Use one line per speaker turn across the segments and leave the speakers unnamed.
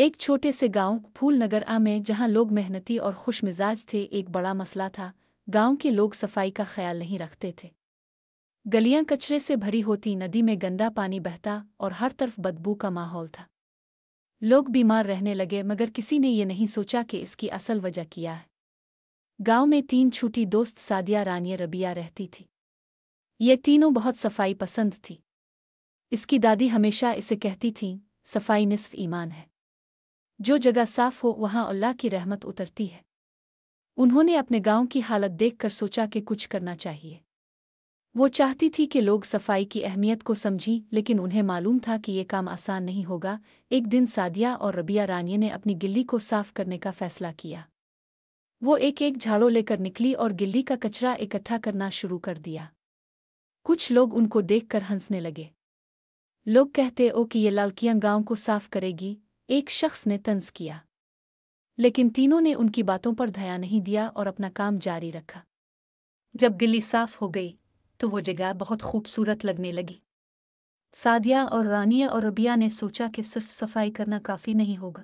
ایک چھوٹے سے گاؤں پھول نگر میں جہاں لوگ محنتی اور خوش مزاج تھے، ایک بڑا مسئلہ تھا۔ گاؤں کے لوگ صفائی کا خیال نہیں رکھتے تھے۔ گلیاں کچرے سے بھری ہوتی، ندی میں گندا پانی بہتا اور ہر طرف بدبو کا ماحول تھا۔ لوگ بیمار رہنے لگے، مگر کسی نے یہ نہیں سوچا کہ اس کی اصل وجہ کیا ہے۔ گاؤں میں 3 چھوٹی دوست سعدیہ، رانیہ، ربیہ رہتی تھی۔ یہ تینوں بہت صفائی پسند تھی۔ اس کی دادی ہمیشہ اسے کہتی تھیں، صفائی نصف ایمان ہے۔ جو جگہ صاف ہو وہاں اللہ کی رحمت اترتی ہے۔ انہوں نے اپنے گاؤں کی حالت دیکھ کر سوچا کہ کچھ کرنا چاہیے۔ وہ چاہتی تھی کہ لوگ صفائی کی اہمیت کو سمجھیں، لیکن انہیں معلوم تھا کہ یہ کام آسان نہیں ہوگا۔ ایک دن سعدیہ اور ربیہ رانیہ نے اپنی گلی کو صاف کرنے کا فیصلہ کیا۔ وہ ایک ایک جھاڑو لے کر نکلی اور گلی کا کچرا اکٹھا کرنا شروع کر دیا۔ کچھ لوگ ان کو دیکھ کر ہنسنے لگے۔ لوگ کہتے کہ یہ لڑکیاں گاؤں کو صاف کرے گی، ایک شخص نے طنز کیا۔ لیکن تینوں نے ان کی باتوں پر دھیان نہیں دیا اور اپنا کام جاری رکھا۔ جب گلی صاف ہو گئی تو وہ جگہ بہت خوبصورت لگنے لگی۔ سعدیہ اور رانیہ اور ربیہ نے سوچا کہ صرف صفائی کرنا کافی نہیں ہوگا۔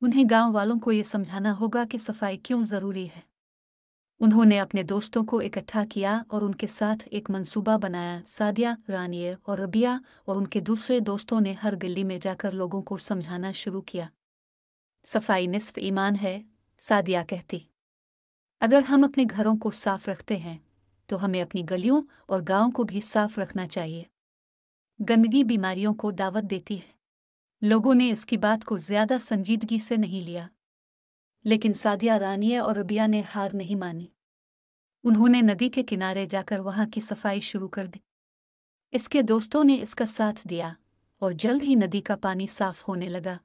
انہیں گاؤں والوں کو یہ سمجھانا ہوگا کہ صفائی کیوں ضروری ہے۔ انہوں نے اپنے دوستوں کو اکٹھا کیا اور ان کے ساتھ ایک منصوبہ بنایا۔ سعدیہ، رانیہ اور ربیہ اور ان کے دوسرے دوستوں نے ہر گلی میں جا کر لوگوں کو سمجھانا شروع کیا۔ صفائی نصف ایمان ہے، سعدیہ کہتی۔ اگر ہم اپنے گھروں کو صاف رکھتے ہیں تو ہمیں اپنی گلیوں اور گاؤں کو بھی صاف رکھنا چاہیے۔ گندگی بیماریوں کو دعوت دیتی ہے۔ لوگوں نے اس کی بات کو زیادہ سنجیدگی سے نہیں لیا، لیکن سعدیہ، رانیہ اور ربیہ نے ہار نہیں مانی۔ انہوں نے ندی کے کنارے جا کر وہاں کی صفائی شروع کر دی۔ اس کے دوستوں نے اس کا ساتھ دیا اور جلد ہی ندی کا پانی صاف ہونے لگا۔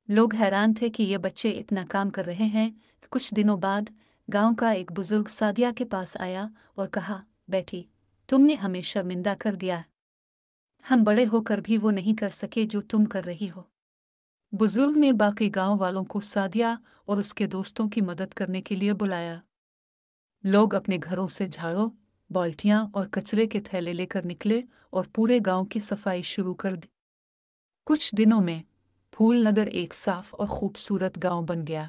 لوگ حیران تھے کہ یہ بچے اتنا کام کر رہے ہیں۔ کچھ دنوں بعد گاؤں کا ایک بزرگ سعدیہ کے پاس آیا اور کہا، بیٹی، تم نے ہمیں شرمندہ کر دیا۔ ہم بڑے ہو کر بھی وہ نہیں کر سکے جو تم کر رہی ہو۔ بزرگ نے باقی گاؤں والوں کو سعدیہ اور اس کے دوستوں کی مدد کرنے کے لیے بلایا۔ لوگ اپنے گھروں سے جھاڑو، بالٹیاں اور کچرے کے تھیلے لے کر نکلے اور پورے گاؤں کی صفائی شروع کر دی۔ کچھ دنوں میں پھول نگر ایک صاف اور خوبصورت گاؤں بن گیا۔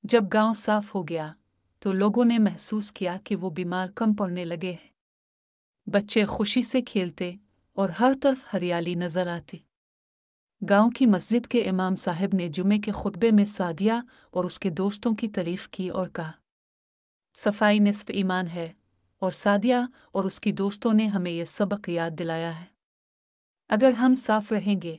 جب گاؤں صاف ہو گیا تو لوگوں نے محسوس کیا کہ وہ بیمار کم پڑنے لگے ہیں۔ بچے خوشی سے کھیلتے اور ہر طرف ہریالی نظر آتی۔ گاؤں کی مسجد کے امام صاحب نے جمعے کے خطبے میں سعدیہ اور اس کے دوستوں کی تعریف کی اور کہا، صفائی نصف ایمان ہے، اور سعدیہ اور اس کی دوستوں نے ہمیں یہ سبق یاد دلایا ہے۔ اگر ہم صاف رہیں گے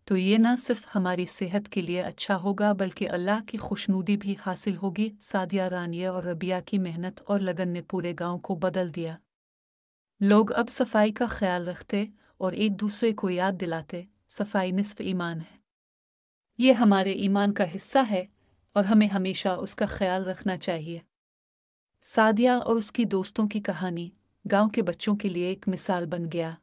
تو یہ نہ صرف ہماری صحت کے لیے اچھا ہوگا بلکہ اللہ کی خوشنودی بھی حاصل ہوگی۔ سعدیہ، رانیہ اور ربیہ کی محنت اور لگن نے پورے گاؤں کو بدل دیا۔ لوگ اب صفائی کا خیال رکھتے اور ایک دوسرے کو یاد دلاتے، صفائی نصف ایمان ہے۔ یہ ہمارے ایمان کا حصہ ہے اور ہمیں ہمیشہ اس کا خیال رکھنا چاہیے۔ سعدیہ اور اس کی دوستوں کی کہانی گاؤں کے بچوں کے لیے ایک مثال بن گیا۔